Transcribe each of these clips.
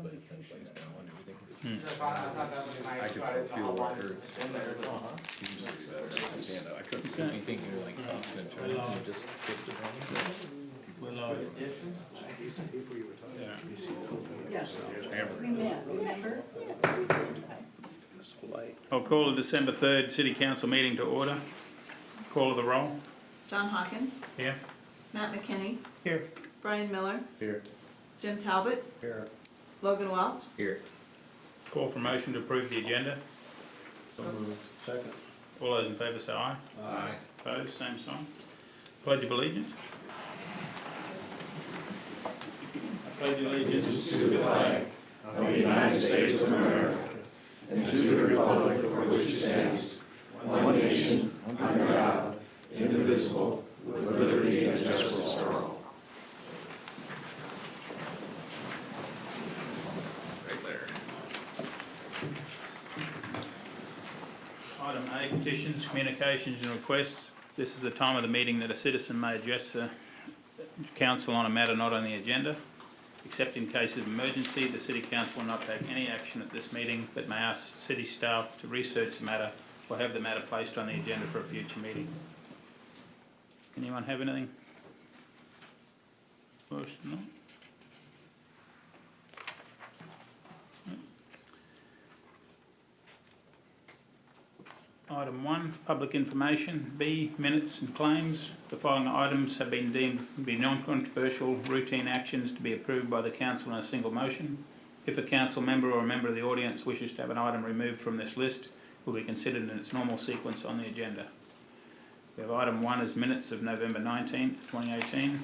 But someplace now and everything. I could still feel what hurts. Seems to be better. I stand up. I couldn't feel anything near like constant turn. I just twist it around. Yes, we met, remember? I'll call the December 3rd City Council meeting to order. Call of the roll. John Hawkins, Here. Matt McKinney, Here. Brian Miller, Here. Jim Talbot, Here. Logan Welch. Here. Call for motion to approve the agenda. So moved. Second. All those in favour say aye. Aye. Opposed, same sign. Pledge of allegiance. I pledge allegiance To the flag of the United States of America and to the republic for which it stands, one nation, under God, indivisible, with liberty and justice for all. Right there. Item A, petitions, communications and requests. This is the time of the meeting that a citizen may address the council on a matter not on the agenda. Except in cases of emergency, the City Council will not take any action at this meeting, but may ask city staff to research the matter or have the matter placed on the agenda for a future meeting. Anyone have anything? First, no? Item 1, public information. B, minutes and claims. The following items have been deemed to be non-controversial routine actions to be approved by the council in a single motion. If a council member or a member of the audience wishes to have an item removed from this list, it will be considered in its normal sequence on the agenda. We have item 1 as minutes of November 19th, 2018.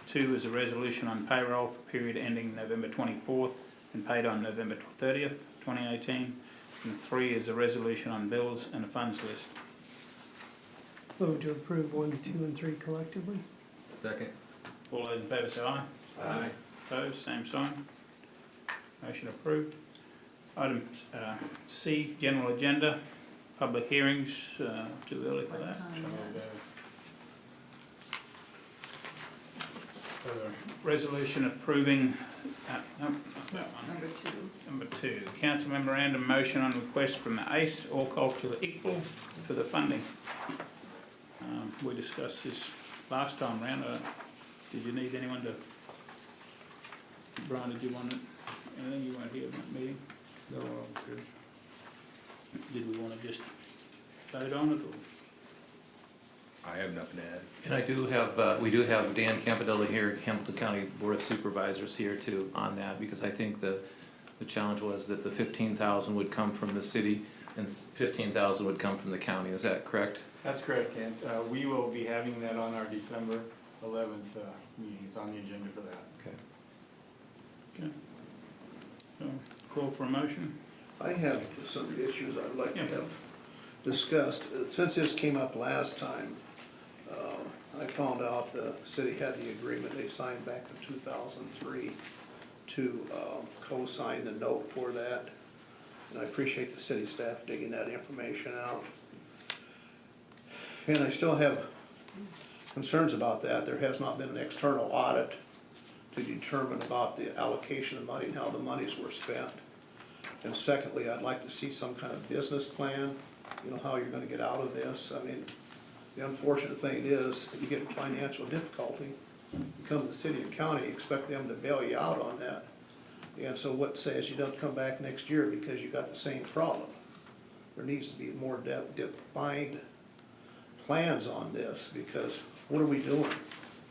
2 is a resolution on payroll for period ending November 24th and paid on November 30th, 2018. And 3 is a resolution on bills and a funds list. Move to approve 1, 2, and 3 collectively. Second. All those in favour say aye. Aye. Opposed, same sign. Motion approved. Item C, general agenda, public hearings, too early for that. Time, So yeah. we'll go for the resolution approving, no, that one. Number 2. Number 2, council memorandum motion on request from the ACE, All Culture Equal, for the funding. We discussed this last time round. Did you need anyone to, Brian, did you want it? Anything? You weren't here in that meeting? No, I'm good. Did we want to just vote on it, or? I have nothing to add. And I do have, we do have Dan Campanella here, Hamilton County Board of Supervisors here too on that, because I think the challenge was that the 15,000 would come from the city and 15,000 would come from the county. Is that correct? That's correct, Kent. We will be having that on our December 11th meeting. It's on the agenda for that. Okay. Okay. So, call for a motion? I have some issues I'd like to Yeah. have discussed. Since this came up last time, I found out the city had the agreement they signed back in 2003 to co-sign the note for that. And I appreciate the city staff digging that information out. And I still have concerns about that. There has not been an external audit to determine about the allocation of money and how the monies were spent. And secondly, I'd like to see some kind of business plan, you know, how you're gonna get out of this. I mean, the unfortunate thing is, if you get in financial difficulty, you come to the city and county, expect them to bail you out on that. And so what says you don't come back next year because you got the same problem? There needs to be more defined plans on this, because what are we doing?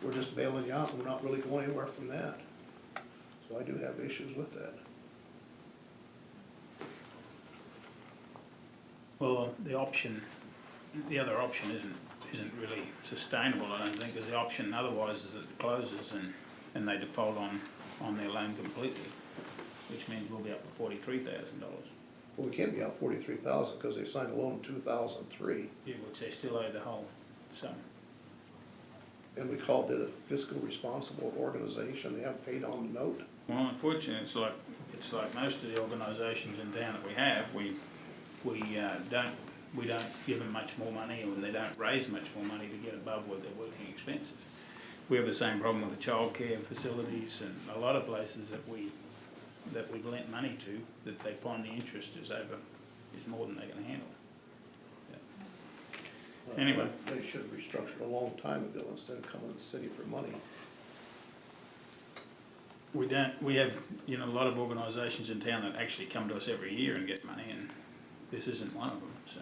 We're just bailing you out, and we're not really going anywhere from that. So I do have issues with that. Well, the other option isn't really sustainable, I don't think, because the option otherwise is that it closes and they default on their loan completely, which means we'll be up to $43,000. Well, we can't be out 43,000 because they signed a loan in 2003, Yeah, which they still owe the whole sum. and we called it a fiscally responsible organization. They haven't paid on the note. Well, unfortunately, it's like most of the organisations in town that we have. We don't give them much more money, and they don't raise much more money to get above what their working expenses. We have the same problem with the childcare facilities and a lot of places that we that we've lent money to, that they find the interest is more than they can handle. Anyway. They should have restructured a long time ago instead of coming to the city for money. We have, you know, a lot of organisations in town that actually come to us every year and get money, and this isn't one of them, so.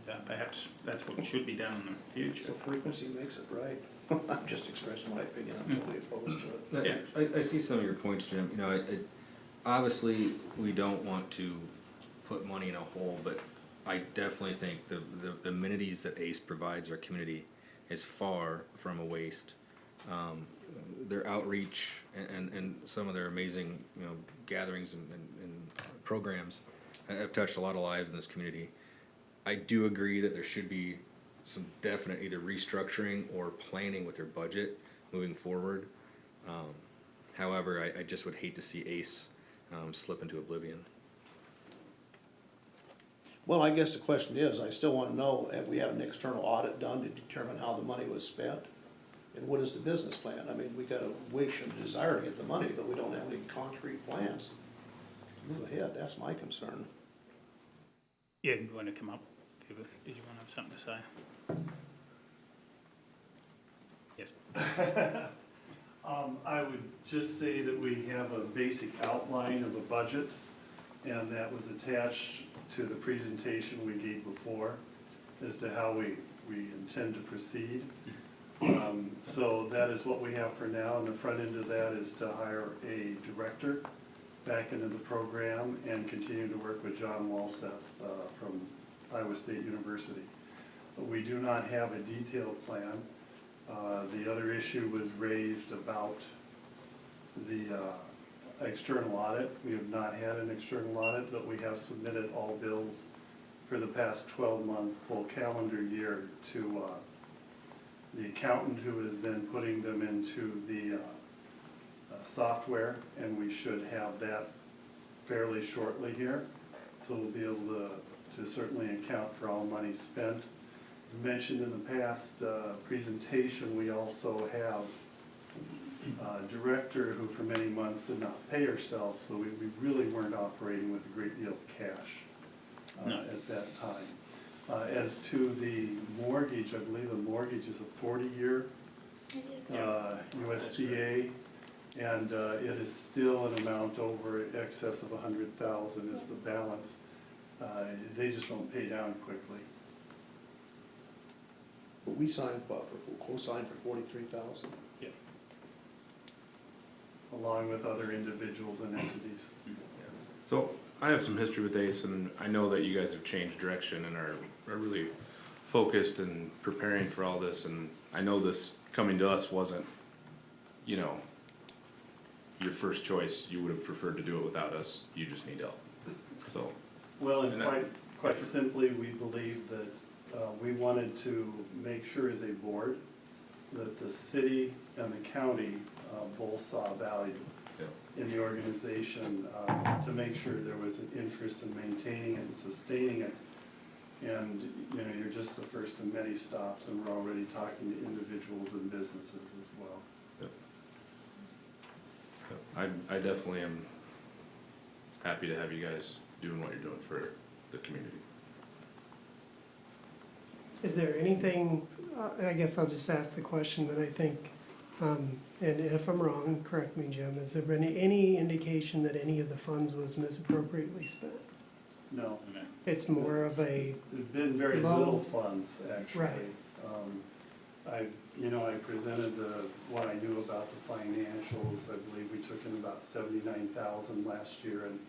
And perhaps that's what should be done in the future. So frequency makes it right. I'm just expressing my opinion, I'm totally opposed to it. Yeah. I see some of your points, Jim. You know, obviously, we don't want to put money in a hole, but I definitely think the amenities that ACE provides our community is far from a waste. Their outreach and some of their amazing, you know, gatherings and programs have touched a lot of lives in this community. I do agree that there should be some definite either restructuring or planning with their budget moving forward. However, I just would hate to see ACE slip into oblivion. Well, I guess the question is, I still wanna know, have we had an external audit done to determine how the money was spent? And what is the business plan? I mean, we got a wish and desire to get the money, but we don't have any concrete plans. Move ahead, that's my concern. Yeah, you want to come up? Did you want to have something to say? Yes. I would just say that we have a basic outline of a budget, and that was attached to the presentation we gave before as to how we intend to proceed. So that is what we have for now, and the front end of that is to hire a director back into the program and continue to work with John Walseth from Iowa State University. But we do not have a detailed plan. The other issue was raised about the external audit. We have not had an external audit, but we have submitted all bills for the past 12 months, full calendar year, to the accountant, who is then putting them into the software, and we should have that fairly shortly here. So we'll be able to certainly account for all money spent. As mentioned in the past presentation, we also have a director who for many months did not pay herself, so we really weren't operating with a great deal of cash at that time. As to the mortgage, I believe the mortgage is a 40-year USDA, and it is still an amount over excess of $100,000 is the balance. They just don't pay down quickly. But we signed, what, co-signed for 43,000? Yeah. Along with other individuals and entities. So I have some history with ACE, and I know that you guys have changed direction and are really focused and preparing for all this, and I know this coming to us wasn't, you know, your first choice. You would have preferred to do it without us. You just need help. So. Well, and quite simply, we believe that we wanted to make sure as a board that the city and the county both saw value in the organization, to make sure there was an interest in maintaining it and sustaining it. And, you know, you're just the first of many stops, and we're already talking to individuals and businesses as well. I definitely am happy to have you guys doing what you're doing for the community. Is there anything, I guess I'll just ask the question that I think, and if I'm wrong, correct me, Jim, has there been any indication that any of the funds was misappropriately spent? No. It's more of a, There's been very little funds, actually. Right. I presented what I knew about the financials. I believe we took in about 79,000 last year, and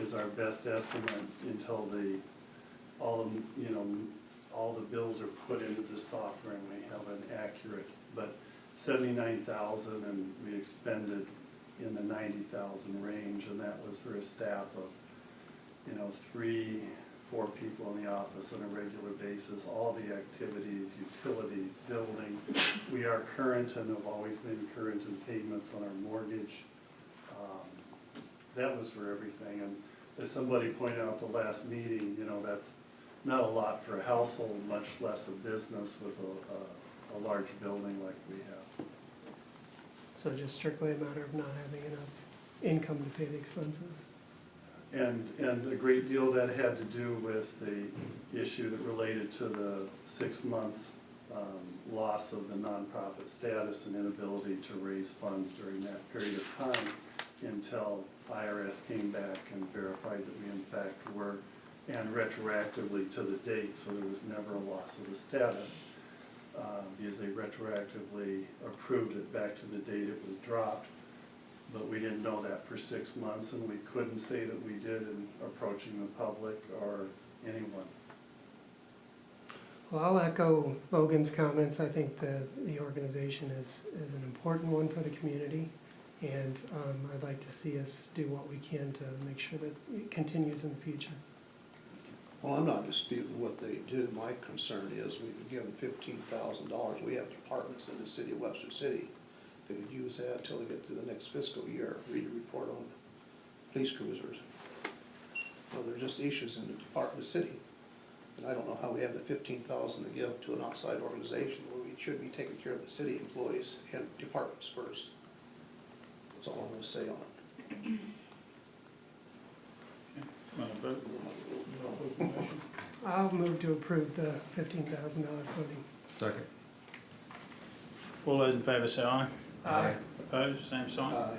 is our best estimate until all the bills are put into the software and we have an accurate, but 79,000, and we expended in the 90,000 range, and that was for a staff of 3-4 people in the office on a regular basis, all the activities, utilities, building. We are current and have always been current in payments on our mortgage. That was for everything, and as somebody pointed out the last meeting, that's not a lot for a household, much less a business with a large building like we have. so just strictly a matter of not having enough income to pay the expenses. And a great deal of that had to do with the issue that related to the 6-month loss of the nonprofit status and inability to raise funds during that period of time until IRS came back and verified that we in fact were, and retroactively to the date, so there was never a loss of the status, because they retroactively approved it back to the date it was dropped. But we didn't know that for 6 months, and we couldn't say that we did in approaching the public or anyone. Well, I'll echo Logan's comments. I think the organization is an important one for the community, and I'd like to see us do what we can to make sure that it continues in the future. Well, I'm not disputing what they do. My concern is we've been given $15,000. We have departments in the city of Webster City that could use that until they get through the next fiscal year. Read the report on the police cruisers. Well, there's just issues in the department of city. And I don't know how we have the $15,000 to give to an outside organization where we should be taking care of the city employees and departments first. That's all I'm gonna say on it. Well, vote. I'll move to approve the $15,000 funding. Second. All those in favour say aye. Aye. Opposed, same sign. Aye.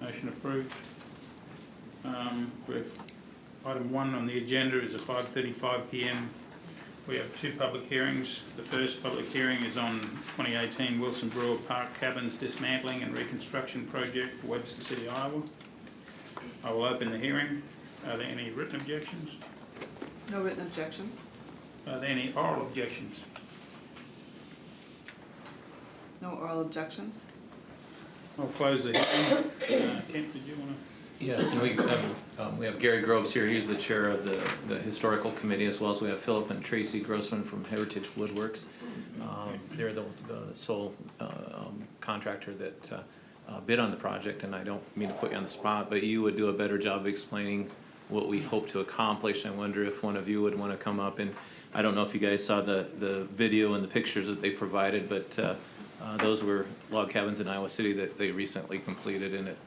Motion approved. With item 1 on the agenda is a 5:35 PM. We have 2 public hearings. The first public hearing is on 2018 Wilson Brewer Park Cabins Dismantling and Reconstruction Project for Webster City, Iowa. I will open the hearing. Are there any written objections? No written objections? Are there any oral objections? No oral objections? I'll close the hearing. Kent, did you want to? Yes, and we have Gary Groves here, he's the chair of the historical committee, as well as we have Philip and Tracy Grossman from Heritage Woodworks. They're the sole contractor that bid on the project, and I don't mean to put you on the spot, but you would do a better job of explaining what we hope to accomplish. I wonder if one of you would want to come up, and I don't know if you guys saw the video and the pictures that they provided, but those were log cabins in Iowa City that they recently completed, and it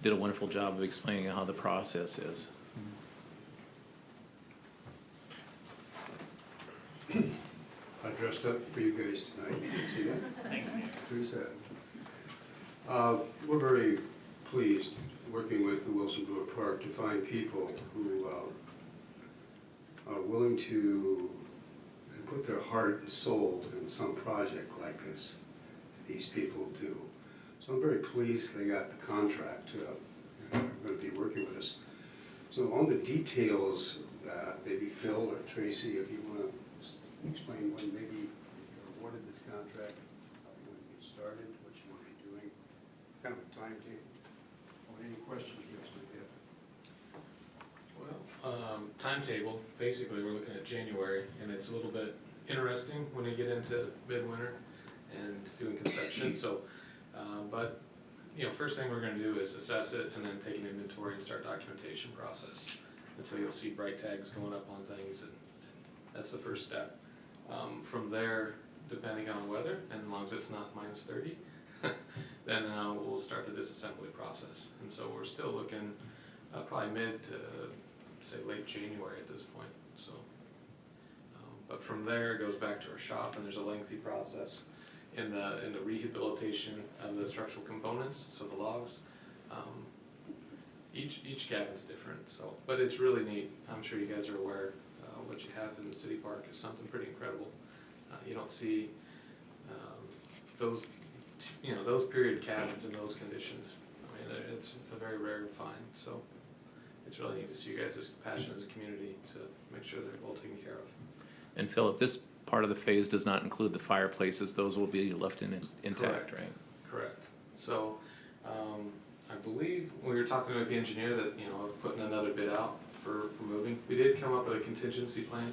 did a wonderful job of explaining how the process is. I dressed up for you guys tonight, you can see that? Who's that? We're very pleased, working with the Wilson Brewer Park, to find people who are willing to put their heart and soul in some project like this. These people do. So I'm very pleased they got the contract. They're going to be working with us. So on the details, maybe Phil or Tracy, if you want to explain when maybe you're awarded this contract, how you want to get started, what you want to be doing, kind of a timetable, or any questions you guys might have. Well, timetable, basically we're looking at January, and it's a little bit interesting when you get into midwinter and doing construction, so, but, you know, first thing we're gonna do is assess it and then take an inventory and start documentation process. And so you'll see bright tags going up on things, and that's the first step. From there, depending on the weather, and as long as it's not -30, then we'll start the disassembly process. And so we're still looking probably mid to, say, late January at this point, so. But from there, it goes back to our shop, and there's a lengthy process in the rehabilitation of the structural components, so the logs. Each cabin's different, so, but it's really neat. I'm sure you guys are aware, what you have in the city park is something pretty incredible. You don't see those, you know, those period cabins in those conditions. I mean, it's a very rare find, so it's really neat to see you guys as passionate as a community to make sure they're well taken care of. And Philip, this part of the phase does not include the fireplaces, those will be left intact, Correct. right? Correct. So, I believe we were talking with the engineer that, you know, of putting another bid out for moving. We did come up with a contingency plan,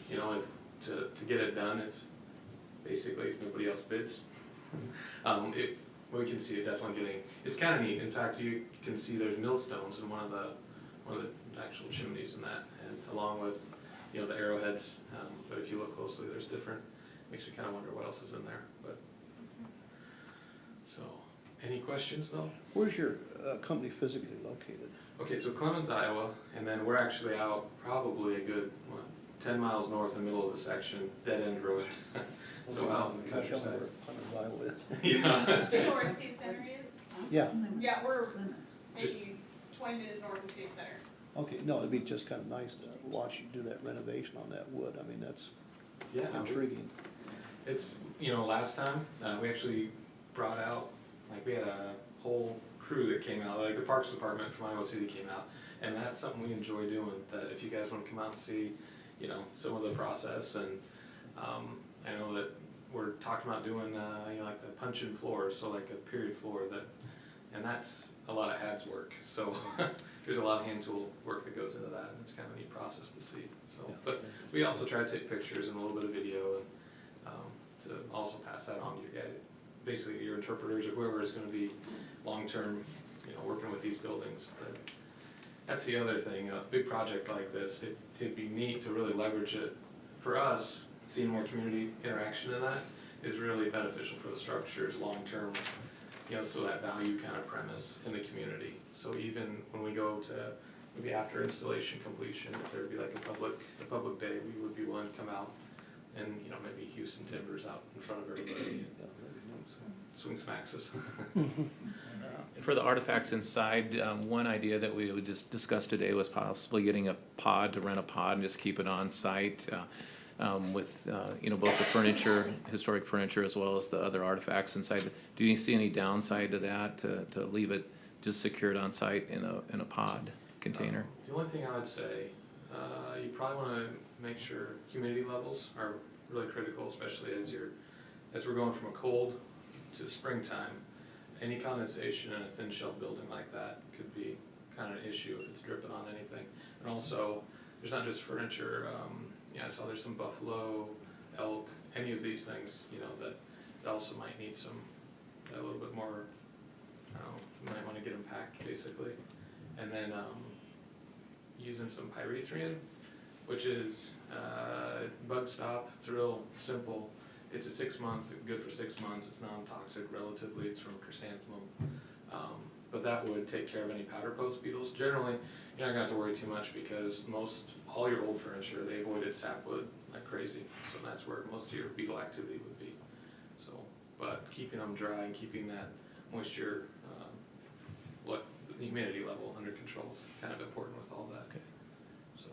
you know, to get it done, if basically if nobody else bids. We can see it definitely getting, it's kind of neat. In fact, you can see there's millstones in one of the actual chimneys in that, and along with, you know, the arrowheads, but if you look closely, there's different, makes you kind of wonder what else is in there, but, so, Any questions, though? Where's your company physically located? Okay, so Clemens, Iowa, and then we're actually out probably a good, what, 10 miles north in the middle of the section, dead end road. So out in the Can you tell me countryside. where Clemens, Iowa is? Yeah. Do you know where State Center is? Yeah. Yeah, we're maybe 20 minutes north of State Center. Okay, no, it'd be just kind of nice to watch you do that renovation on that wood. I mean, that's Yeah, intriguing. it's, you know, last time, we actually brought out, like, we had a whole crew that came out, like the Parks Department from Iowa City came out, and that's something we enjoy doing, that if you guys wanna come out and see, you know, some of the process, and, I know that we're talking about doing, you know, like the punch-in floors, so like a period floor that, and that's a lot of HADS work, so there's a lot of hand tool work that goes into that, and it's kind of a neat process to see, so. But we also try to take pictures and a little bit of video, and, to also pass that on to your guys, basically your interpreters or whoever is gonna be long-term, you know, working with these buildings. But that's the other thing, a big project like this, it'd be neat to really leverage it. For us, seeing more community interaction in that is really beneficial for the structures long-term, you know, so that value kind of premise in the community. So even when we go to, maybe after installation completion, if there'd be like a public day, we would be willing to come out and, you know, maybe hew some timbers out in front of everybody. Swing some axes. And for the artifacts inside, one idea that we would just discuss today was possibly getting a pod, to rent a pod and just keep it on site, with, you know, both the furniture, historic furniture, as well as the other artifacts inside. Do you see any downside to that, to leave it just secured on site in a pod container? The only thing I would say, you probably wanna make sure humidity levels are really critical, especially as we're going from a cold to springtime. Any condensation in a thin shell building like that could be kind of an issue if it's dripping on anything. And also, there's not just furniture, yeah, I saw there's some buffalo, elk, any of these things, you know, that also might need some, a little bit more, I don't know, you might wanna get them packed, basically. And then, using some pyrethrin, which is, bug stop, it's real simple. It's a 6 month, good for 6 months, it's non-toxic relatively, it's from chrysanthemum. But that would take care of any powder post beetles. Generally, you're not gonna have to worry too much because all your old furniture, they avoided sapwood like crazy. So that's where most of your beetle activity would be. So, but keeping them dry and keeping that moisture, the humidity level under control is kind of important with all that. Okay. So.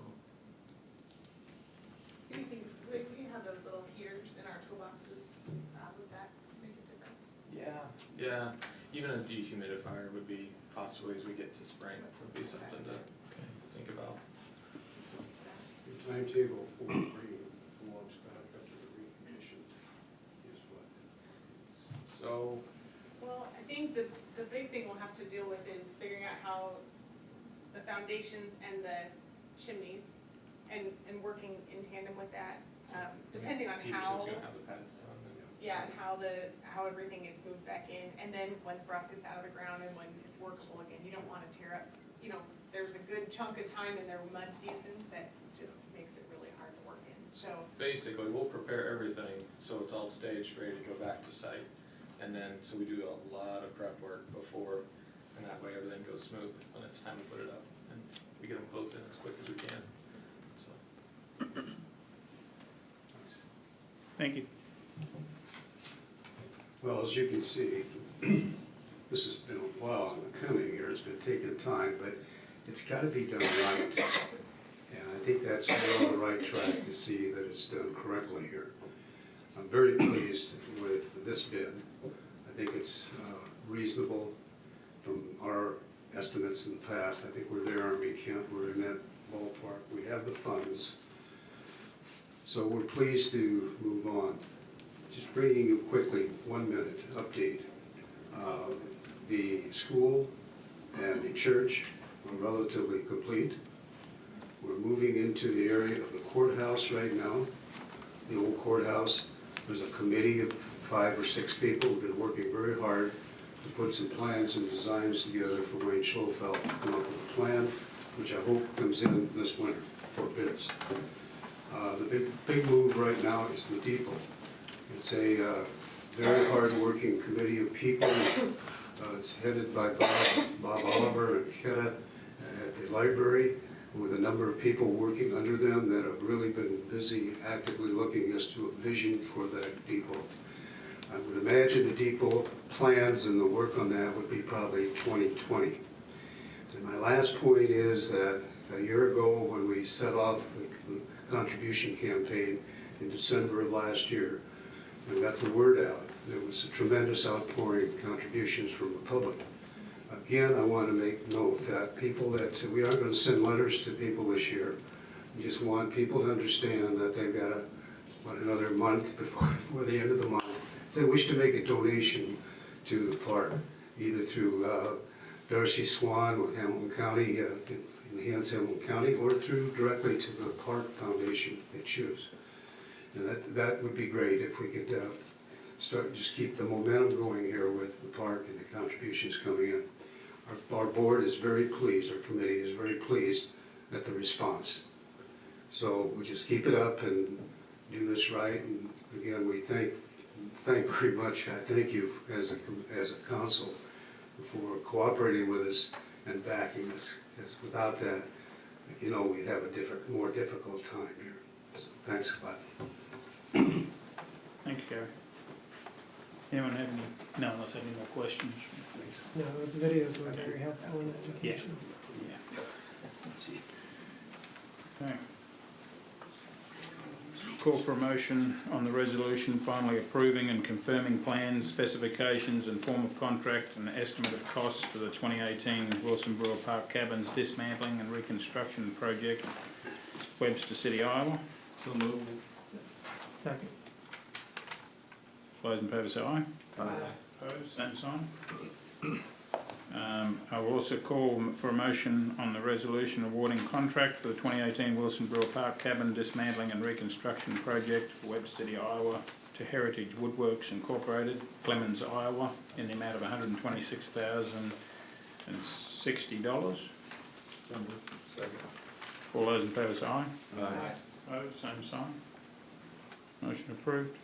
Anything, we have those little heaters in our toolboxes, would that make a difference? Yeah, even a dehumidifier would be possibly as we get to spring, would be something to think about. Your timetable for bringing the logs back up to the recondition is what? So, Well, I think the big thing we'll have to deal with is figuring out how the foundations and the chimneys and working in tandem with that, depending on how. Peterson's gonna have the pads done. Yeah, and how everything is moved back in, and then when frost gets out of the ground and when it's workable again, you don't wanna tear up, you know, there's a good chunk of time in their mud season that just makes it really hard to work in, so. Basically, we'll prepare everything, so it's all staged, ready to go back to site. And then, so we do a lot of prep work before, and that way everything goes smooth when it's time to put it up. And we get them closed in as quick as we can, so. Thank you. Well, as you can see, this has been a while in the coming here, it's been taking time, but it's gotta be done right. And I think that's we're on the right track to see that it's done correctly here. I'm very pleased with this bid. I think it's reasonable from our estimates in the past. I think we're there, aren't we, Kent? We're in that ballpark. We have the funds. So we're pleased to move on. Just bringing you quickly, 1 minute update. The school and the church are relatively complete. We're moving into the area of the courthouse right now, the old courthouse. There's a committee of 5 or 6 people who've been working very hard to put some plans and designs together for Wayne Schlofeld to come up with a plan, which I hope comes in this winter for bids. The big move right now is the depot. It's a very hard-working committee of people It's headed by Bob Oliver and Kenna at the library, with a number of people working under them that have really been busy actively looking as to a vision for that depot. I would imagine the depot plans and the work on that would be probably 2020. And my last point is that a year ago, when we set off the contribution campaign in December of last year, and got the word out, there was a tremendous outpouring of contributions from the public. Again, I want to make note that people that, we aren't going to send letters to people this year. We just want people to understand that they've got another month before the end of the month. If they wish to make a donation to the park, either through Darcy Swan with Hamilton County, Enhance Hamilton County, or through directly to the Park Foundation if they choose. And that would be great if we could just keep the momentum going here with the park and the contributions coming in. Our board is very pleased, our committee is very pleased at the response. So we just keep it up and do this right. And again, we thank very much, I thank you as a council for cooperating with us and backing us. Because without that, you know, we'd have a more difficult time here. So thanks a lot. Thanks, Gary. Anyone have any, no, unless have any more questions? No, those videos were very helpful in education. Okay. Call for a motion on the resolution finally approving and confirming plans, specifications and form of contract and estimate of costs for the 2018 Wilson Brewer Park Cabins dismantling and reconstruction project, Webster City, Iowa. So moved. Second. All those in favour say aye. Aye. Opposed, same sign. I will also call for a motion on the resolution awarding contract for the 2018 Wilson Brewer Park Cabin dismantling and reconstruction project for Webster City, Iowa to Heritage Woodworks Incorporated, Clemens, Iowa, in the amount of $126,060. Second. All those in favour say aye. Aye. Opposed, same sign. Motion approved.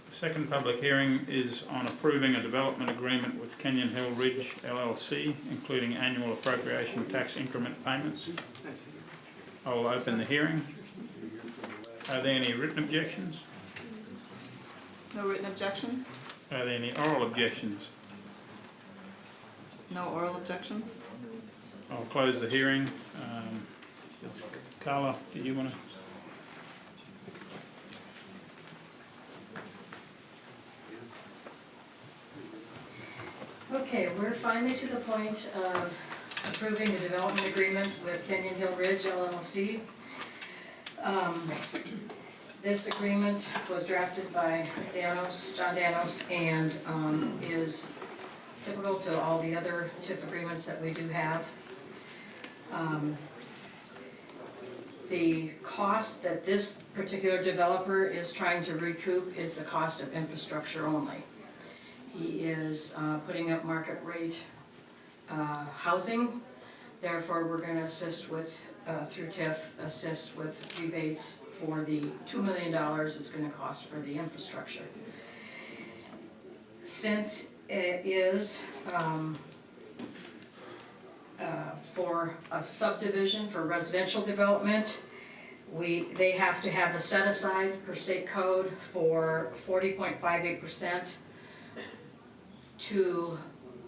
The second public hearing is on approving a development agreement with Canyon Hill Ridge LLC, including annual appropriation tax increment payments. I will open the hearing. Are there any written objections? No written objections? Are there any oral objections? No oral objections? I'll close the hearing. Carla, did you want to? Okay, we're finally to the point of approving the development agreement with Canyon Hill Ridge LLC. This agreement was drafted by John Danos, and is typical to all the other TIF agreements that we do have. The cost that this particular developer is trying to recoup is the cost of infrastructure only. He is putting up market rate housing. Therefore, we're going to assist with, through TIF, assist with rebates for the $2 million it's going to cost for the infrastructure. Since it is for a subdivision for residential development, they have to have a set aside per state code for 40.58%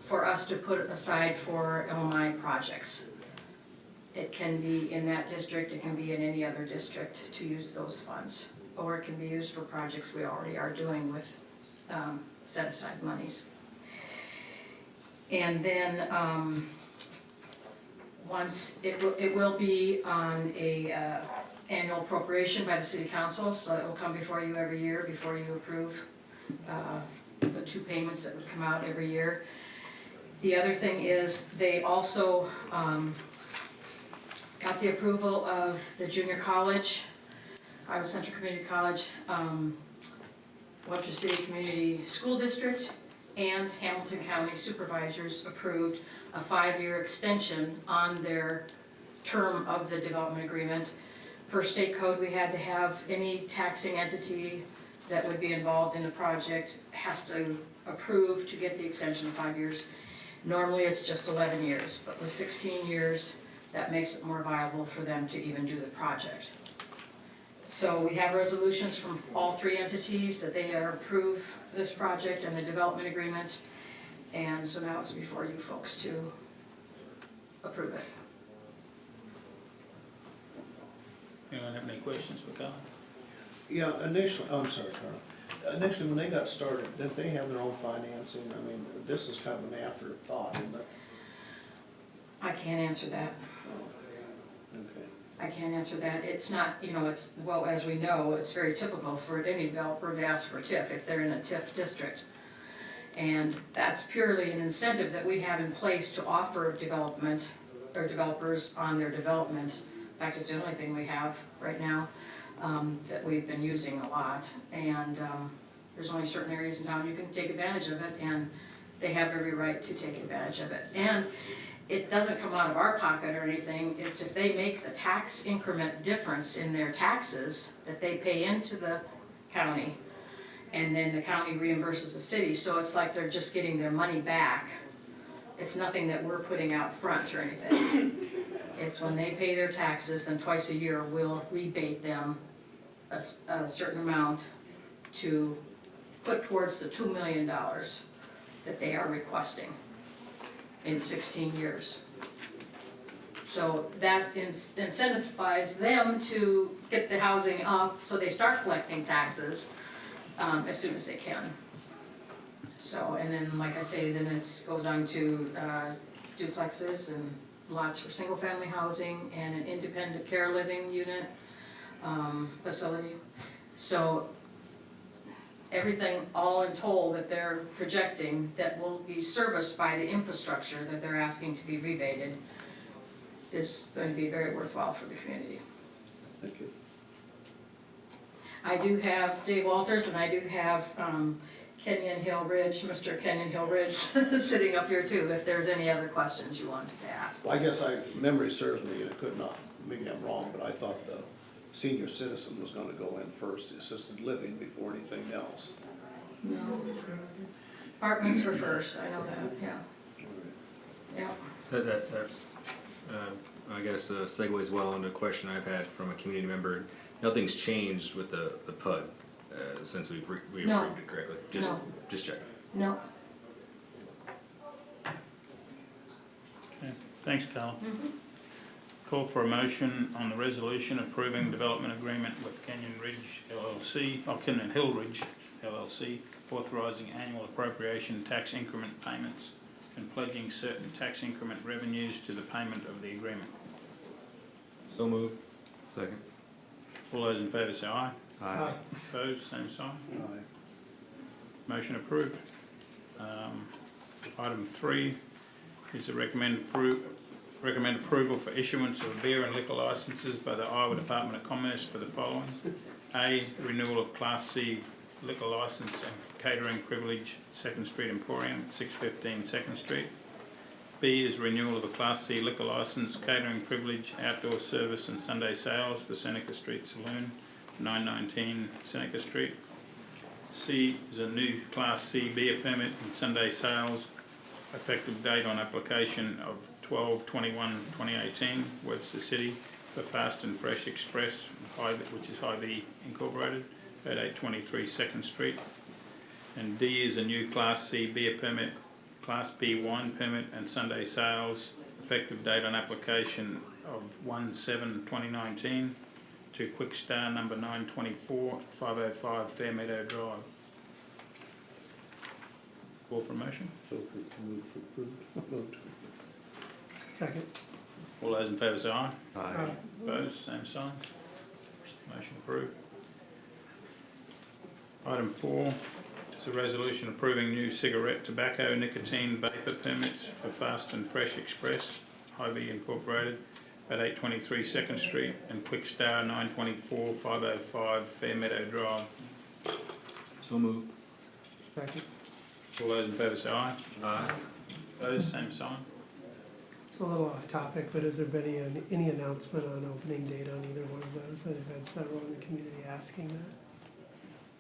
for us to put aside for LMI projects. It can be in that district, it can be in any other district to use those funds, or it can be used for projects we already are doing with set aside monies. And then once it will be on a annual appropriation by the city council, so it will come before you every year before you approve the two payments that would come out every year. The other thing is they also got the approval of the junior college, Iowa Central Community College, Webster City Community School District, and Hamilton County supervisors approved a 5-year extension on their term of the development agreement. Per state code, we had to have any taxing entity that would be involved in the project has to approved to get the extension of 5 years. Normally, it's just 11 years, but with 16 years, that makes it more viable for them to even do the project. So we have resolutions from all three entities that they are approve this project and the development agreement. And so now it's before you folks to approve it. Anyone have any questions for Carl? Yeah, initially, I'm sorry, Carl. Initially, when they got started, didn't they have their own financing? I mean, this is kind of an afterthought, isn't it? I can't answer that. Okay. I can't answer that. It's not, you know, it's, well, as we know, it's very typical for any developer to ask for a TIF if they're in a TIF district. And that's purely an incentive that we have in place to offer development, or developers on their development. In fact, it's the only thing we have right now that we've been using a lot. And there's only certain areas in town you can take advantage of it, and they have every right to take advantage of it. And it doesn't come out of our pocket or anything. It's if they make the tax increment difference in their taxes that they pay into the county, and then the county reimburses the city, so it's like they're just getting their money back. It's nothing that we're putting out front or anything. It's when they pay their taxes, then twice a year we'll rebate them a certain amount to put towards the $2 million that they are requesting in 16 years. So that incentivizes them to get the housing up so they start collecting taxes as soon as they can. So, and then, like I say, then it goes on to duplexes and lots for single-family housing and an independent care living unit facility. So everything all in total that they're projecting that will be serviced by the infrastructure that they're asking to be rebated is going to be very worthwhile for the community. Thank you. I do have Dave Walters and I do have Kenyon Hill Ridge, Mr. Kenyon Hill Ridge sitting up here too, if there's any other questions you wanted to ask. Well, I guess memory serves me, and it could not, maybe I'm wrong, but I thought the senior citizen was gonna go in first, assisted living before anything else. No. Apartments were first, I know that, yeah. Yeah. I guess segues well into a question I've had from a community member. Nothing's changed with the PUD since we No. approved it correctly. Just checking. No. Okay, thanks, Carl. Mm-hmm. Call for a motion on the resolution approving development agreement with Canyon Ridge LLC, or Canyon Hill Ridge LLC, authorising annual appropriation tax increment payments and pledging certain tax increment revenues to the payment of the agreement. So moved. Second. All those in favour say aye. Aye. Opposed, same sign. Aye. Motion approved. Item 3 is to recommend approval for issuance of beer and liquor licences by the Iowa Department of Commerce for the following. A, renewal of Class C liquor licence and catering privilege, 2nd Street Emporium, 615 2nd Street. B is renewal of a Class C liquor licence, catering privilege, outdoor service and Sunday sales for Seneca Street Saloon, 919 Seneca Street. C is a new Class C beer permit and Sunday sales, effective date on application of 12/21/2018, Webster City, for Fast and Fresh Express, which is Hy-Vee Incorporated, at 823 2nd Street. And D is a new Class C beer permit, Class B wine permit and Sunday sales, effective date on application of 1/7/2019 to Quick Star number 924, 505 Fairmeadow Drive. Call for a motion. So moved. Second. All those in favour say aye. Aye. Opposed, same sign. Motion approved. Item 4 is a resolution approving new cigarette, tobacco, nicotine vapour permits for Fast and Fresh Express, Hy-Vee Incorporated, at 823 2nd Street, and Quick Star 924 505 Fairmeadow Drive. So moved. Second. All those in favour say aye. Aye. Opposed, same sign. It's a little off topic, but has there been any announcement on opening date on either one of those? I've had several in the community asking that.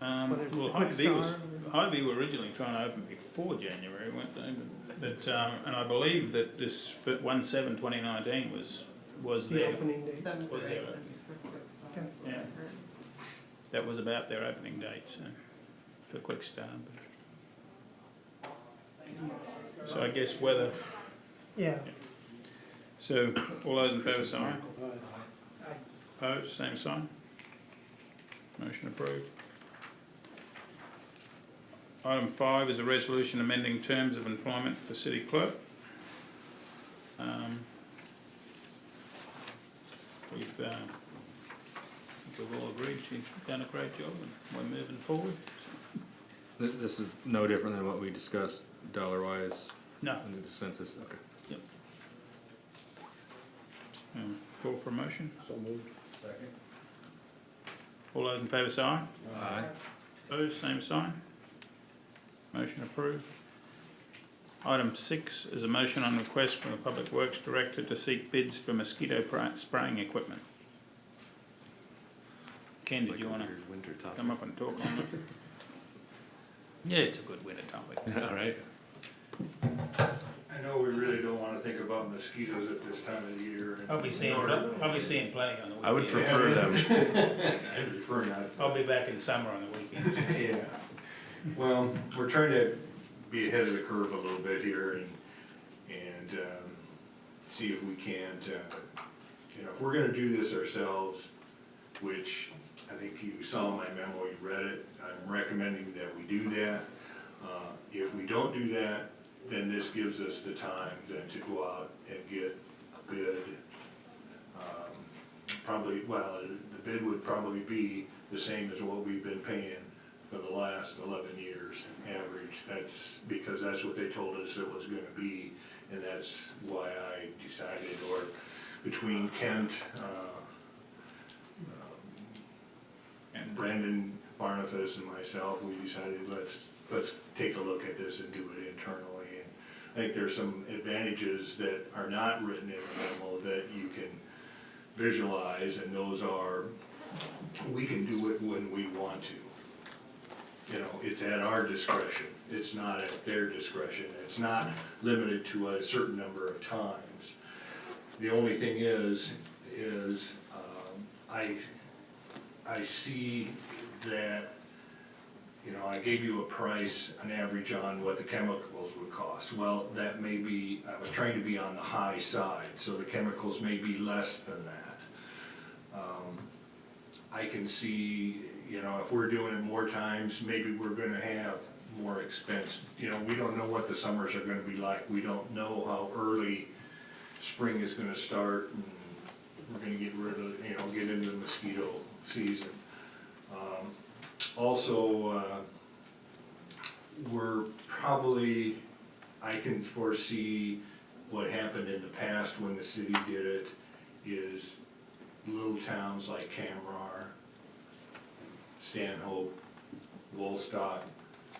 Whether it's the Well, Quick Hy-Vee Start Hy-Vee were originally trying to open before January, weren't they? But, and I believe that this 1/7/2019 was the their, opening date. was their, Okay. yeah. That was about their opening date, so, for Quick Start. So I guess whether, Yeah. so all those in favour say aye. Opposed, same sign. Motion approved. Item 5 is a resolution amending terms of employment for city clerk. We've all agreed she's done a great job and we're moving forward. This is no different than what we discussed dollar-wise No. in the census, okay. Call for a motion. So moved. Second. All those in favour say aye. Aye. Opposed, same sign. Motion approved. Item 6 is a motion on request from the Public Works Director to seek bids for mosquito spraying equipment. Ken, did you want to Winter topic. come up and talk on it? Yeah, it's a good winter topic. All right. I know we really don't wanna think about mosquitoes at this time of the year. and I'll be seeing plenty on the weekend. I would prefer them. I prefer not. I'll be back in summer on the weekends. Yeah. Well, we're trying to be ahead of the curve a little bit here and see if we can't, if we're gonna do this ourselves, which I think you saw my memo, you read it, I'm recommending that we do that. If we don't do that, then this gives us the time then to go out and get a bid. Probably, well, the bid would probably be the same as what we've been paying for the last 11 years average. That's because that's what they told us it was gonna be, and that's why I decided, or between Kent, and Brandon Barnifus and myself, we decided let's take a look at this and do it internally. And I think there's some advantages that are not written in the memo that you can visualize, and those are, we can do it when we want to. It's at our discretion, it's not at their discretion, it's not limited to a certain number of times. The only thing is, I see that, I gave you a price, an average on what the chemicals would cost. Well, that may be, I was trying to be on the high side, so the chemicals may be less than that. I can see, if we're doing it more times, maybe we're gonna have more expense. We don't know what the summers are gonna be like. We don't know how early spring is gonna start, and we're gonna get rid of, get into the mosquito season. Also, we're probably, I can foresee what happened in the past when the city did it, is little towns like Camrar, Stanhope, Woolstock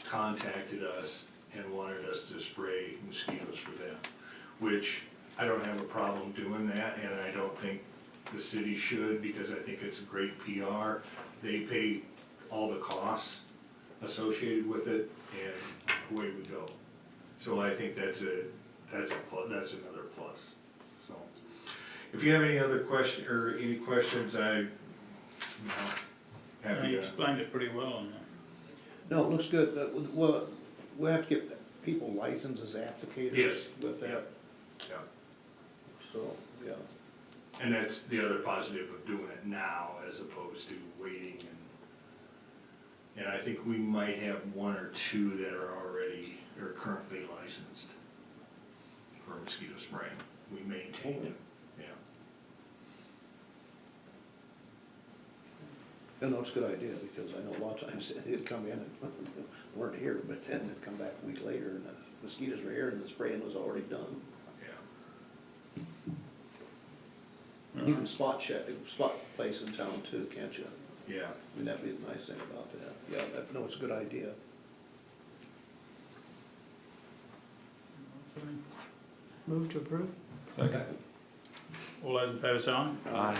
contacted us and wanted us to spray mosquitoes for them, which I don't have a problem doing that, and I don't think the city should, because I think it's a great PR. They pay all the costs associated with it, and away we go. So I think that's another plus. So, if you have any other question, or any questions, happy You to. explained it pretty well on that. No, it looks good. Well, we have to get people licensed as applicators Yes. with that, Yeah. so, yeah. And that's the other positive of doing it now as opposed to waiting, and I think we might have one or two that are currently licensed for mosquito spraying. We maintain them, yeah. No, it's a good idea, because I know a lot of times they'd come in and weren't here, but then they'd come back a week later and the mosquitoes were here and the spraying was already done. Yeah. You can spot place in town too, can't you? Yeah. I mean, that'd be the nice thing about that. Yeah, no, it's a good idea. Move to approve? Second. All those in favour say aye. Aye.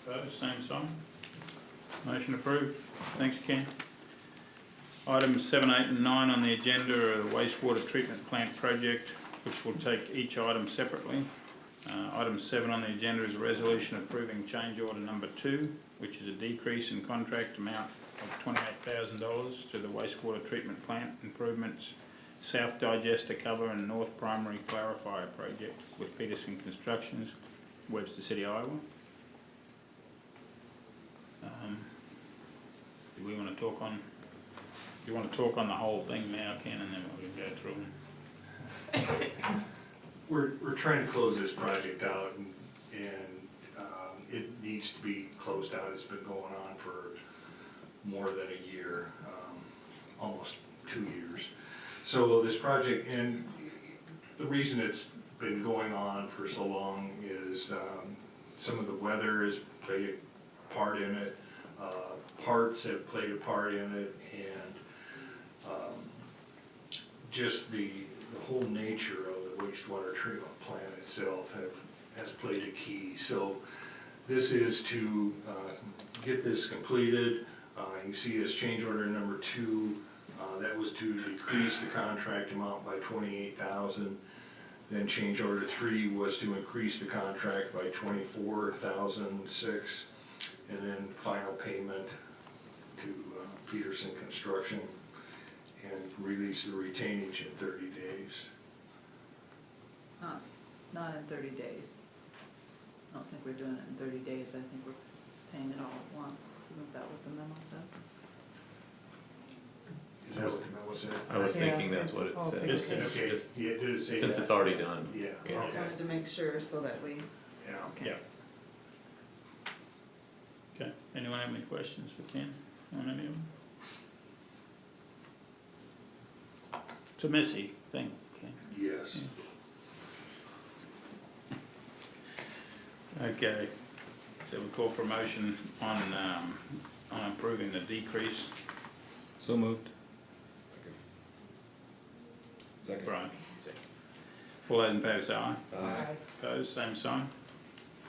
Opposed, same sign. Motion approved. Thanks, Ken. Items 7, 8 and 9 on the agenda are the wastewater treatment plant project, which will take each item separately. Item 7 on the agenda is a resolution approving change order number 2, which is a decrease in contract amount of $28,000 to the wastewater treatment plant improvements, South Digester Cover and North Primary Clarifier project with Peterson Constructions, Webster City, Iowa. Do we want to talk on? Do you want to talk on the whole thing now, Ken, and then we'll go through them? We're trying to close this project out, and it needs to be closed out. It's been going on for more than a year, almost 2 years. So this project, and the reason it's been going on for so long is some of the weather has played a part in it, parts have played a part in it, and just the whole nature of the wastewater treatment plant itself has played a key. So this is to get this completed. You can see as change order number 2, that was to decrease the contract amount by $28,000. Then change order 3 was to increase the contract by $24,006, and then final payment to Peterson Construction and release the retainage in 30 days. Not in 30 days. I don't think we're doing it in 30 days. I think we're paying it all at once. Isn't that what the memo says? Is that what the memo said? I was thinking that's what it said. Okay, yeah, did it say Since that? it's already done. Yeah. I just wanted to make sure so that we, Yeah. Yeah. Okay, anyone have any questions for Ken on any of them? It's a messy thing, Ken. Yes. Okay, so we call for a motion on approving the decrease. So moved. Second. Brian, second. All those in favour say aye. Aye. Opposed, same sign.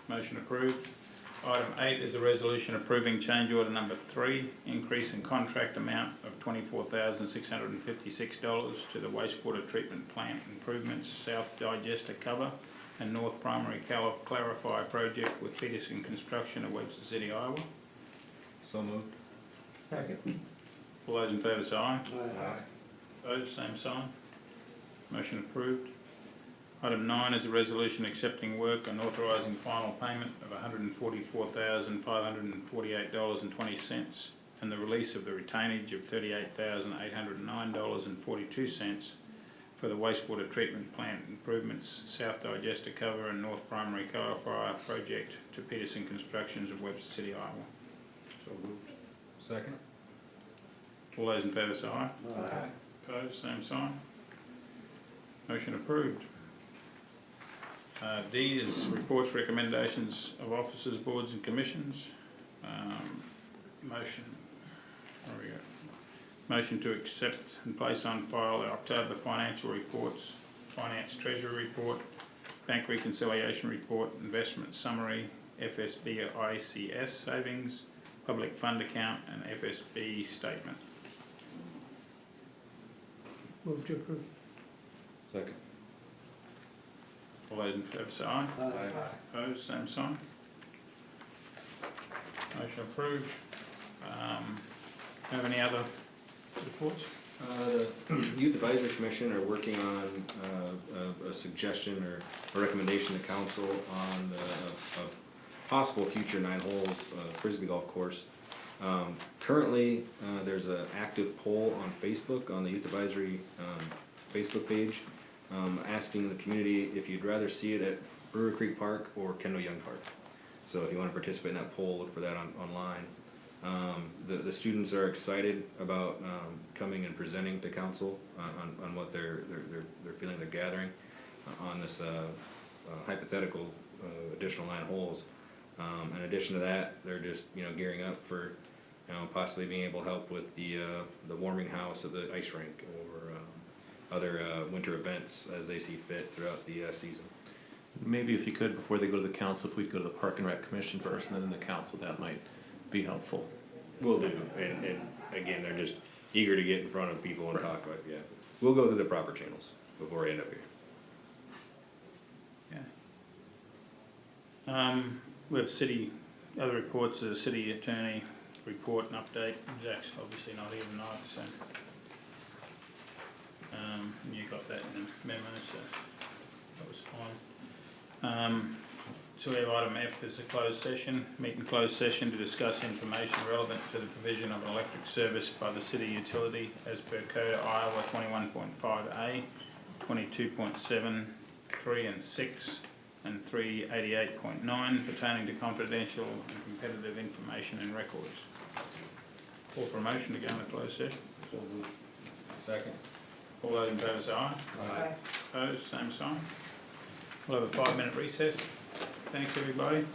Motion approved. Item 8 is a resolution approving change order number 3, increase in contract amount of $24,656 to the wastewater treatment plant improvements, South Digester Cover and North Primary Clarifier project with Peterson Construction of Webster City, Iowa. So moved. Second. All those in favour say aye. Aye. Opposed, same sign. Motion approved. Item 9 is a resolution accepting work and authorising final payment of $144,548.20 and the release of the retainage of $38,809.42 for the wastewater treatment plant improvements, South Digester Cover and North Primary Clarifier project to Peterson Constructions of Webster City, Iowa. So moved. Second. All those in favour say aye. Aye. Opposed, same sign. Motion approved. D is reports, recommendations of officers, boards and commissions. Motion, where we go? Motion to accept and place on file the October financial reports, finance treasury report, bank reconciliation report, investment summary, FSB ICS savings, public fund account and FSB statement. Move to approve. Second. All those in favour say aye. Aye. Opposed, same sign. Motion approved. Have any other reports? The Youth Advisory Commission are working on a suggestion or a recommendation to council on a possible future 9 holes Frisbee golf course. Currently, there's an active poll on Facebook, on the Youth Advisory Facebook page, asking the community if you'd rather see it at Brewer Creek Park or Kendall Young Park. So if you want to participate in that poll, look for that online. The students are excited about coming and presenting to council on what they're feeling they're gathering on this hypothetical additional 9 holes. In addition to that, they're just gearing up for possibly being able to help with the warming house of the ice rink or other winter events as they see fit throughout the season. Maybe if you could, before they go to the council, if we'd go to the Park and Rec Commission first and then the council, that might be helpful. Will do, and again, they're just eager to get in front of people and talk about it, yeah. We'll go through the proper channels before we end up here. We have other reports, the city attorney report and update. Zach's obviously not here tonight, so. You got that in the memo, so that was fine. So we have item F is a closed session, meet in closed session to discuss information relevant to the provision of electric service by the city utility as per Code Iowa 21.5A, 22.7, 3 and 6, and 388.9 pertaining to confidential and competitive information and records. Call for a motion to go into closed session. Second. All those in favour say aye. Aye. Opposed, same sign. We'll have a 5-minute recess. Thanks, everybody.